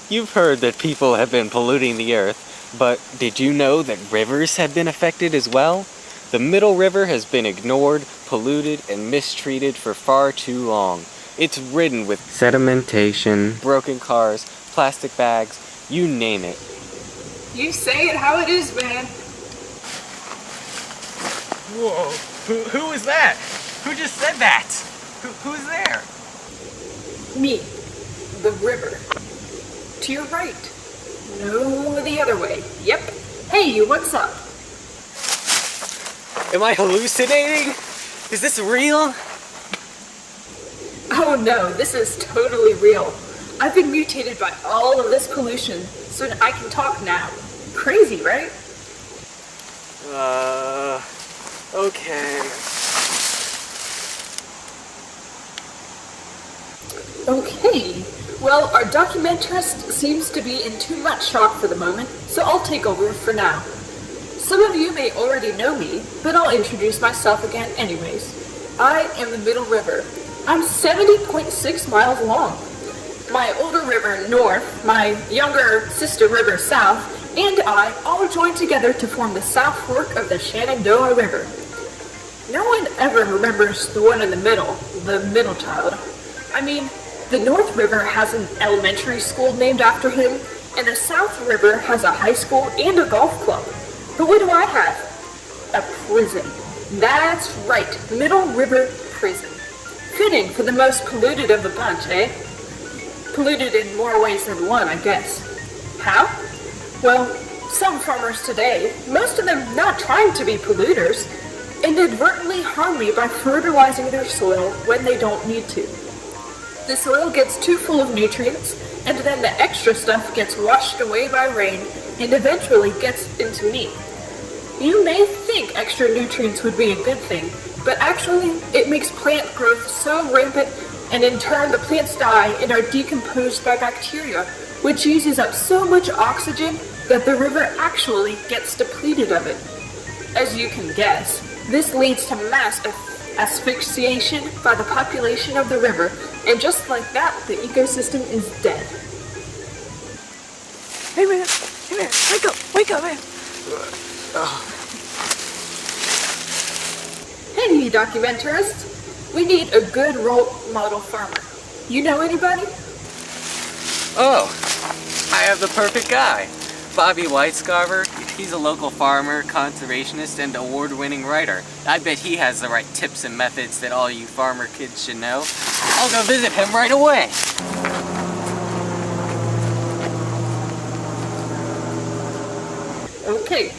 You've heard that people have been polluting the earth, but did you know that rivers have been affected as well? The Middle River has been ignored, polluted, and mistreated for far too long. It's ridden with sedimentation, broken cars, plastic bags, you name it. You say it how it is, man. Whoa, who is that? Who just said that? Who's there? Me, the river. To your right. No, the other way. Yep. Hey, what's up? Am I hallucinating? Is this real? Oh no, this is totally real. I've been mutated by all of this pollution, so I can talk now. Crazy, right? Okay. Okay. Well, our documentarist seems to be in too much shock for the moment, so I'll take over for now. Some of you may already know me, but I'll introduce myself again anyways. I am the Middle River. I'm 70.6 miles long. My older river north, my younger sister river south, and I all joined together to form the South Fork of the Shenandoah River. No one ever remembers the one in the middle child. I mean, the North River has an elementary school named after him, and the South River has a high school and a golf club. But what do I have? A prison. That's right, Middle River Prison. Fitting for the most polluted of the bunch, eh? Polluted in more ways than one, I guess. How? Well, some farmers today, most of them not trying to be polluters, inadvertently harm me by fertilizing their soil when they don't need to. The soil gets too full of nutrients, and then the extra stuff gets washed away by rain and eventually gets into me. You may think extra nutrients would be a good thing, but actually it makes plant growth so rampant, and in turn the plants die and are decomposed by bacteria, which uses up so much oxygen that the river actually gets depleted of it. As you can guess, this leads to mass asphyxiation by the population of the river, and just like that, the ecosystem is dead. Hey man, wake up man. Hey documentarists, we need a good role model farmer. You know anybody? Oh, I have the perfect guy. Bobby Whitescarver. He's a local farmer, conservationist, and award-winning writer. I bet he has the right tips and methods that all you farmer kids should know. I'll go visit him right away. Okay,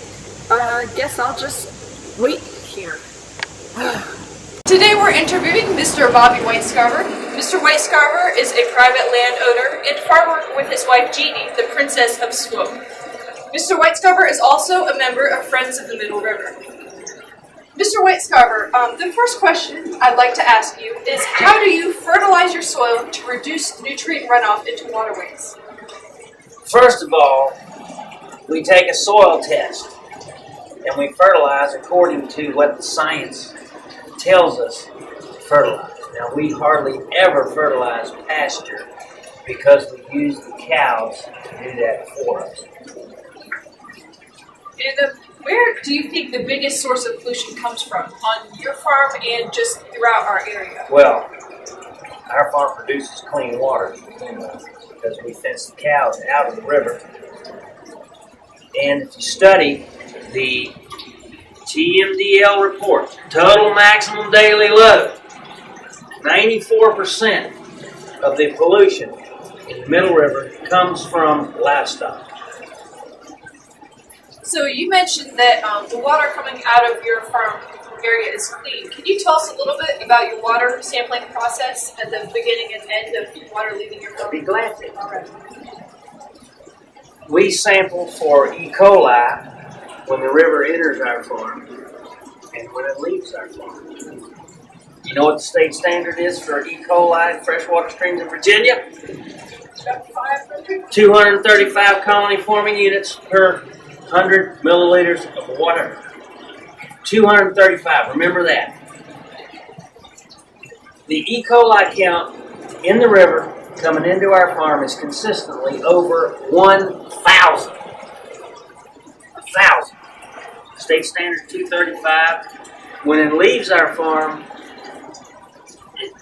guess I'll just wait here. Today we're interviewing Mr. Bobby Whitescarver. Mr. Whitescarver is a private landowner and farmer with his wife Jeannie, the Princess of Smoke. Mr. Whitescarver is also a member of Friends of the Middle River. Mr. Whitescarver, the first question I'd like to ask you is, how do you fertilize your soil to reduce nutrient runoff into waterways? First of all, we take a soil test and we fertilize according to what the science tells us to fertilize. Now, we hardly ever fertilize pasture because we use the cows to do that for us. And where do you think the biggest source of pollution comes from? On your farm and just throughout our area? Well, our farm produces clean water because we fence the cows out of the river. And if you study the TMDL report, total maximum daily load, 94% of the pollution in the Middle River comes from livestock. So you mentioned that the water coming out of your farm area is clean. Can you tell us a little bit about your water sampling process at the beginning and end of water leaving your farm? I'd be glad to. All right. We sample for E. coli when the river enters our farm and when it leaves our farm. You know what the state standard is for E. coli in freshwater streams in Virginia? 235 colony forming units per 100 milliliters of water. 235, remember that. The E. coli count in the river coming into our farm is consistently over 1,000. 1,000. State standard 235. When it leaves our farm,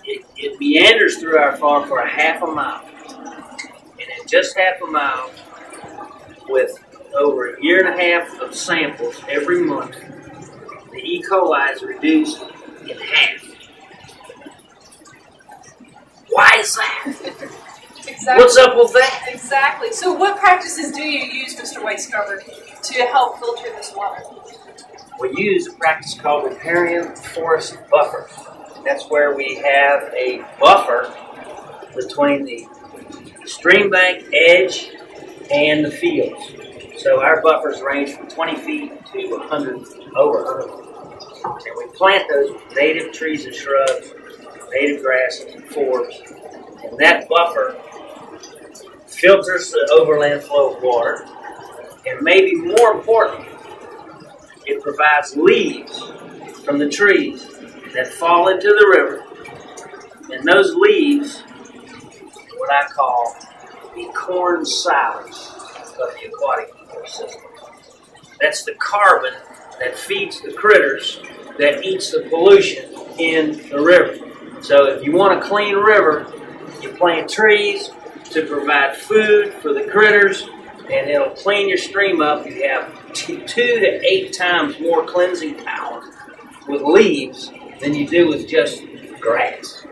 it meanders through our farm for a half a mile. And in just half a mile, with over a year and a half of samples every month, the E. coli is reduced in half. Why is that? Exactly. What's up with that? Exactly. So what practices do you use, Mr. White Scrubber, to help filter this water? We use a practice called riparian forest buffers. That's where we have a buffer between the stream bank edge and the fields. So our buffers range from 20 feet to over 100 feet. And we plant those with native trees and shrubs, native grasses and forbs. And that buffer filters the overland flow of water. And maybe more important, it provides leaves from the trees that fall into the river. And those leaves are what I call the corn silage of the aquatic ecosystem. That's the carbon that feeds the critters that eats the pollution in the river. So if you want a clean river, you plant trees to provide food for the critters, and it'll clean your stream up. You have 2 to 8 times more cleansing power with leaves than you do with just grass.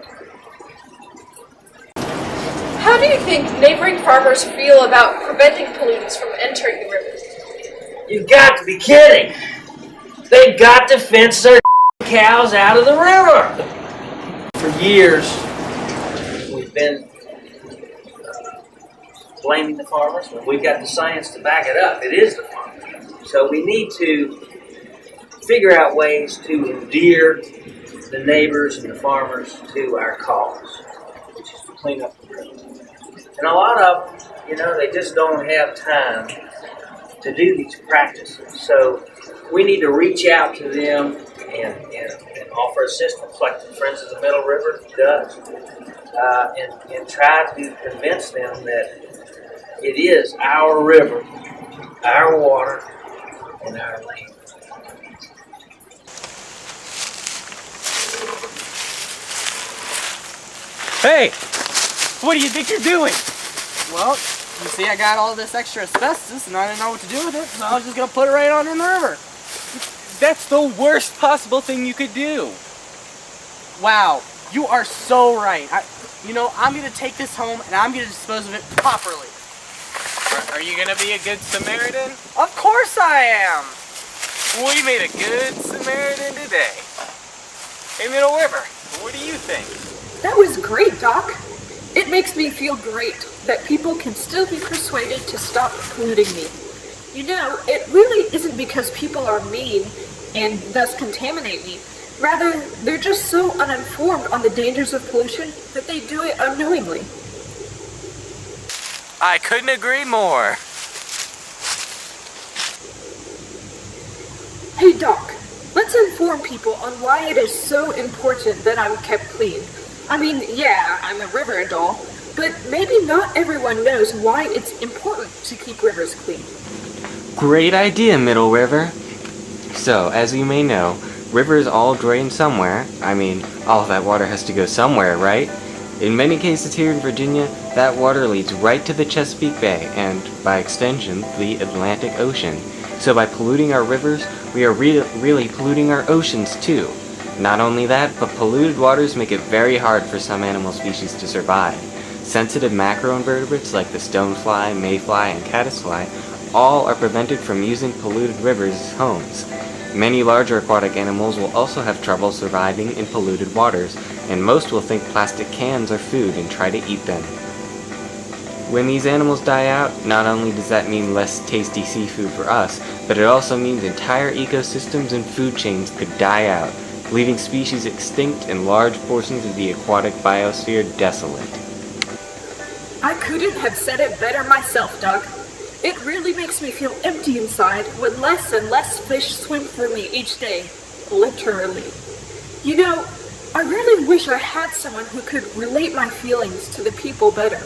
How do you think neighboring farmers feel about preventing pollutants from entering the rivers? You've got to be kidding. They've got to fence their cows out of the river. For years, we've been blaming the farmers, but we've got the science to back it up. It is the farmers. So we need to figure out ways to endear the neighbors and the farmers to our cause, which is to clean up the river. And a lot of them, they just don't have time to do these practices. So we need to reach out to them and offer assistance like the Friends of the Middle River does, and try to convince them that it is our river, our water, and our land. Hey! What do you think you're doing? Well, you see, I got all this extra asbestos and I didn't know what to do with it, so I was just gonna put it right on in the river. That's the worst possible thing you could do. Wow, you are so right. I'm gonna take this home and I'm gonna dispose of it properly. Are you gonna be a good Samaritan? Of course I am! We made a good Samaritan today. Hey, Middle River, what do you think? That was great, Doc. It makes me feel great that people can still be persuaded to stop polluting me. It really isn't because people are mean and thus contaminate me. Rather, they're just so uninformed on the dangers of pollution that they do it unknowingly. I couldn't agree more. Hey, Doc, let's inform people on why it is so important that I'm kept clean. I mean, yeah, I'm a river and all, but maybe not everyone knows why it's important to keep rivers clean. Great idea, Middle River. So, as you may know, rivers all drain somewhere. I mean, all of that water has to go somewhere, right? In many cases here in Virginia, that water leads right to the Chesapeake Bay and, by extension, the Atlantic Ocean. So by polluting our rivers, we are really polluting our oceans too. Not only that, but polluted waters make it very hard for some animal species to survive. Sensitive macroinvertebrates like the stonefly, mayfly, and caddisfly all are prevented from using polluted rivers as homes. Many larger aquatic animals will also have trouble surviving in polluted waters, and most will think plastic cans are food and try to eat them. When these animals die out, not only does that mean less tasty seafood for us, but it also means entire ecosystems and food chains could die out, leaving species extinct and large portions of the aquatic biosphere desolate. I couldn't have said it better myself, Doug. It really makes me feel empty inside when less and less fish swim through me each day. Literally. I really wish I had someone who could relate my feelings to the people better.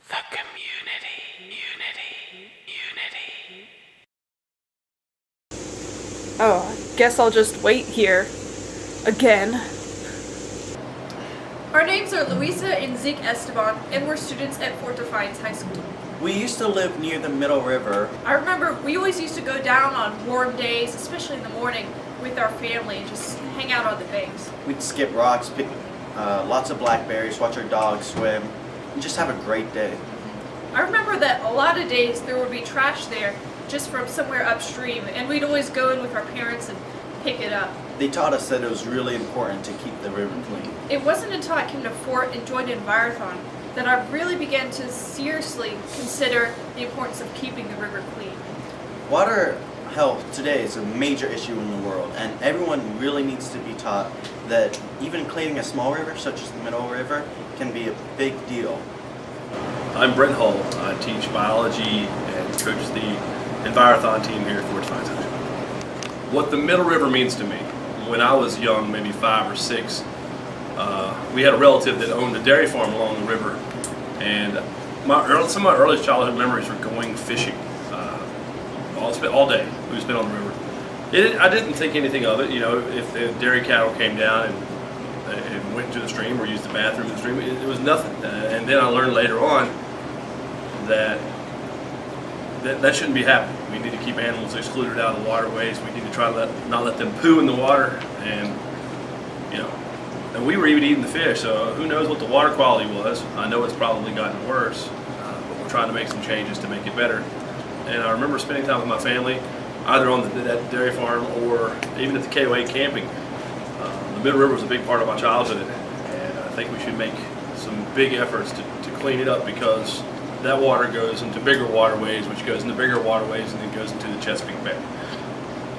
The community. Unity. Oh, I guess I'll just wait here. Again. Our names are Luisa and Zeke Esteban, and we're students at Fort Defiance High School. We used to live near the Middle River. I remember we always used to go down on warm days, especially in the morning, with our family and just hang out on the banks. We'd skip rocks, pick lots of blackberries, watch our dogs swim, and just have a great day. I remember that a lot of days there would be trash there just from somewhere upstream, and we'd always go in with our parents and pick it up. They taught us that it was really important to keep the river clean. It wasn't until I came to Fort and joined Envirothon that I really began to seriously consider the importance of keeping the river clean. Water health today is a major issue in the world, and everyone really needs to be taught that even cleaning a small river, such as the Middle River, can be a big deal. I'm Brent Hull. I teach biology and coach the Envirothon team here at Fort Defiance Envirothon Team. What the Middle River means to me, when I was young, maybe 5 or 6, we had a relative that owned a dairy farm along the river, and some of my earliest childhood memories were going fishing. All day we would spend on the river. I didn't think anything of it. You know, if the dairy cattle came down and went to the stream or used the bathroom in the stream, it was nothing. And then I learned later on that shouldn't be happening. We need to keep animals excluded out of the waterways. We need to try to not let them poo in the water, and and we were even eating the fish. So who knows what the water quality was? I know it's probably gotten worse, but we're trying to make some changes to make it better. And I remember spending time with my family, either on that dairy farm or even at the KOA camping. The Middle River was a big part of my childhood, and I think we should make some big efforts to clean it up, because that water goes into bigger waterways, which goes into bigger waterways, and then goes into the Chesapeake Bay.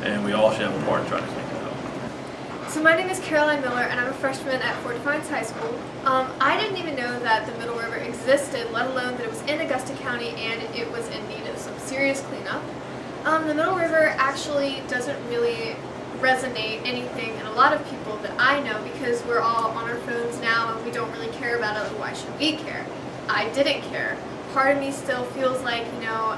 And we all should have a part in trying to clean it up. So my name is Caroline Miller, and I'm a freshman at Fort Defiance High School. I didn't even know that the Middle River existed, let alone that it was in Augusta County and it was in need of some serious cleanup. The Middle River actually doesn't really resonate anything in a lot of people that I know, because we're all on our phones now and we don't really care about it. Like, why should we care? I didn't care. Part of me still feels like,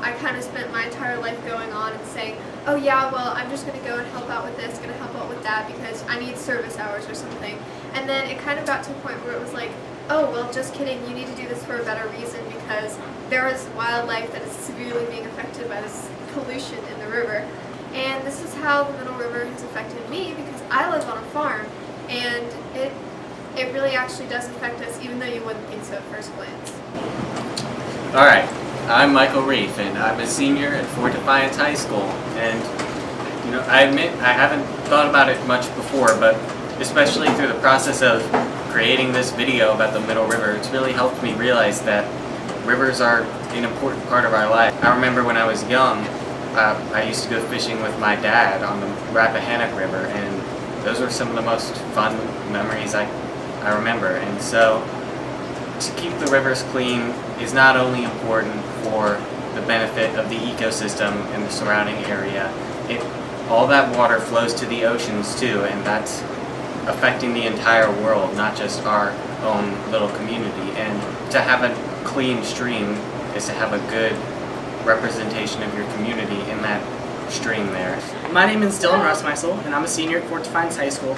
I kind of spent my entire life going on and saying, oh yeah, well, I'm just going to go and help out with this, going to help out with that because I need service hours or something. And then it kind of got to a point where it was like, oh, well, just kidding, you need to do this for a better reason, because there is wildlife that is severely being affected by this pollution in the river. And this is how the Middle River has affected me, because I live on a farm, and it really actually does affect us, even though you wouldn't think so at first glance. Alright, I'm Michael Reef, and I'm a senior at Fort Defiance High School. And, I admit I haven't thought about it much before, but especially through the process of creating this video about the Middle River, it's really helped me realize that rivers are an important part of our life. I remember when I was young, I used to go fishing with my dad on the Rappahannock River, and those were some of the most fun memories I remember. And so, to keep the rivers clean is not only important for the benefit of the ecosystem and the surrounding area, all that water flows to the oceans too, and that's affecting the entire world, not just our own little community. And to have a clean stream is to have a good representation of your community in that stream there. My name is Dylan Russmeisel, and I'm a senior at Fort Defiance High School.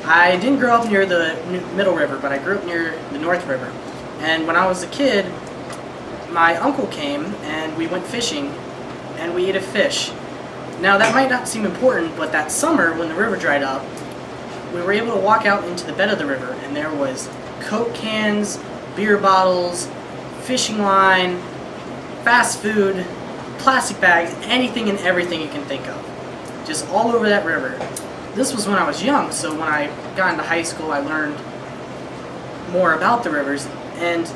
I didn't grow up near the Middle River, but I grew up near the North River. And when I was a kid, my uncle came and we went fishing and we ate a fish. Now that might not seem important, but that summer when the river dried up, we were able to walk out into the bed of the river, and there was Coke cans, beer bottles, fishing line, fast food, plastic bags, anything and everything you can think of. Just all over that river. This was when I was young, so when I got into high school I learned more about the rivers, and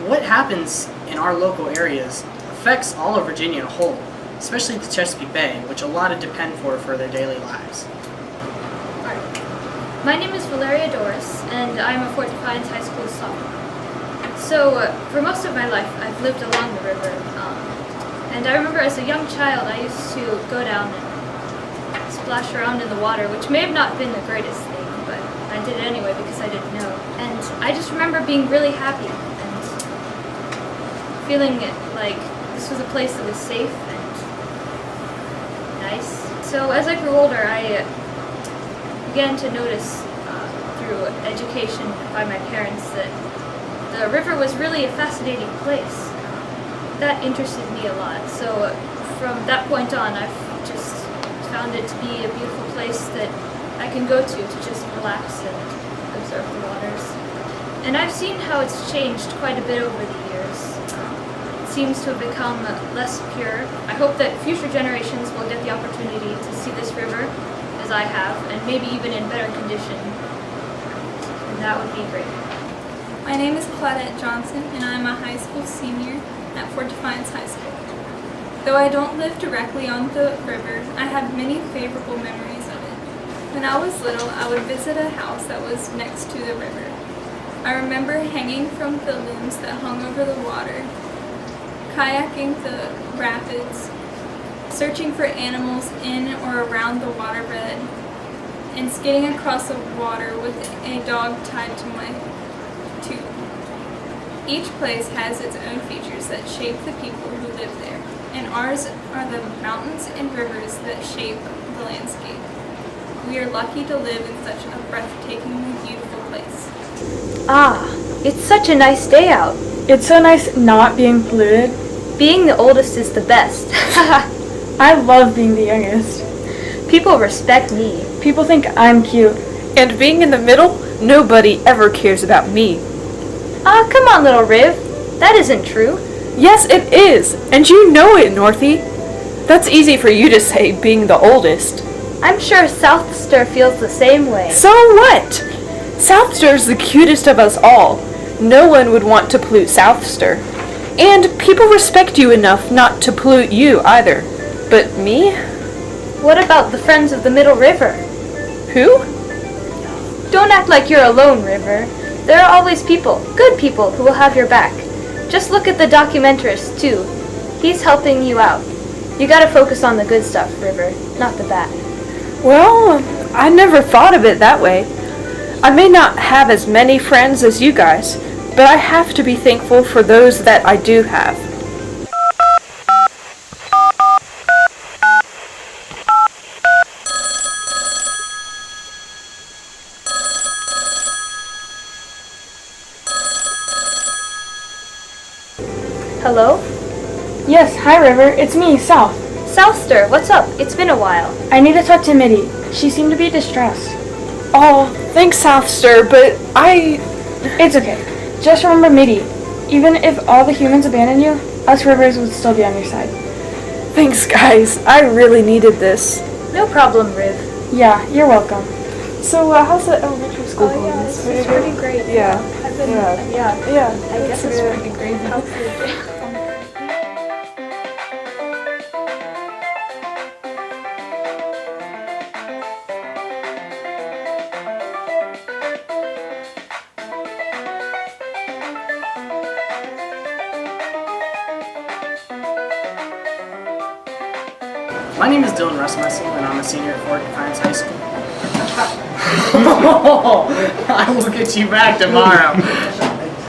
what happens in our local areas affects all of Virginia in a whole, especially the Chesapeake Bay, which a lot of depend for their daily lives. My name is Valeria Doris, and I'm a Fort Defiance High School sophomore. So, for most of my life, I've lived along the river, and I remember as a young child, I used to go down and splash around in the water, which may have not been the greatest thing, but I did it anyway because I didn't know. And I just remember being really happy and feeling like this was a place that was safe and nice. So as I grew older, I began to notice through education by my parents that the river was really a fascinating place. That interested me a lot. So from that point on, I've just found it to be a beautiful place that I can go to just relax and observe the waters. And I've seen how it's changed quite a bit over the years. It seems to have become less pure. I hope that future generations will get the opportunity to see this river as I have, and maybe even in better condition. And that would be great. My name is Claudette Johnson, and I'm a high school senior at Fort Defiance High School. Though I don't live directly on the river, I have many favorable memories of it. When I was little, I would visit a house that was next to the river. I remember hanging from the limbs that hung over the water, kayaking the rapids, searching for animals in or around the waterbed, and skidding across the water with a dog tied to my tube. Each place has its own features that shape the people who live there, and ours are the mountains and rivers that shape the landscape. We are lucky to live in such a breathtakingly beautiful place. Ah, it's such a nice day out. It's so nice not being polluted. Being the oldest is the best. I love being the youngest. People respect me. People think I'm cute. And being in the middle, nobody ever cares about me. Ah, come on, little Riv. That isn't true. Yes, it is, and you know it, Northie. That's easy for you to say, being the oldest. I'm sure Southster feels the same way. So what? Southster's the cutest of us all. No one would want to pollute Southster. And people respect you enough not to pollute you either. But me? What about the friends of the Middle River? Who? Don't act like you're alone, River. There are always people, good people, who will have your back. Just look at the documentarist, too. He's helping you out. You gotta focus on the good stuff, River, not the bad. Well, I never thought of it that way. I may not have as many friends as you guys, but I have to be thankful for those that I do have. Hello? Yes, hi River, it's me, South. Southster, what's up? It's been a while. I need to talk to Mitty. She seemed to be distressed. Oh, thanks, Southster, but It's okay. Just remember Mitty. Even if all the humans abandoned you, us Rivers would still be on your side. Thanks, guys. I really needed this. No problem, Riv. Yeah, you're welcome. So, how's the elementary school going? Yeah, it's pretty great. Yeah. I've been, Yeah. I guess it's pretty great. My name is Dylan Russmessel, and I'm a senior at Fort Defiance High School. I will get you back tomorrow.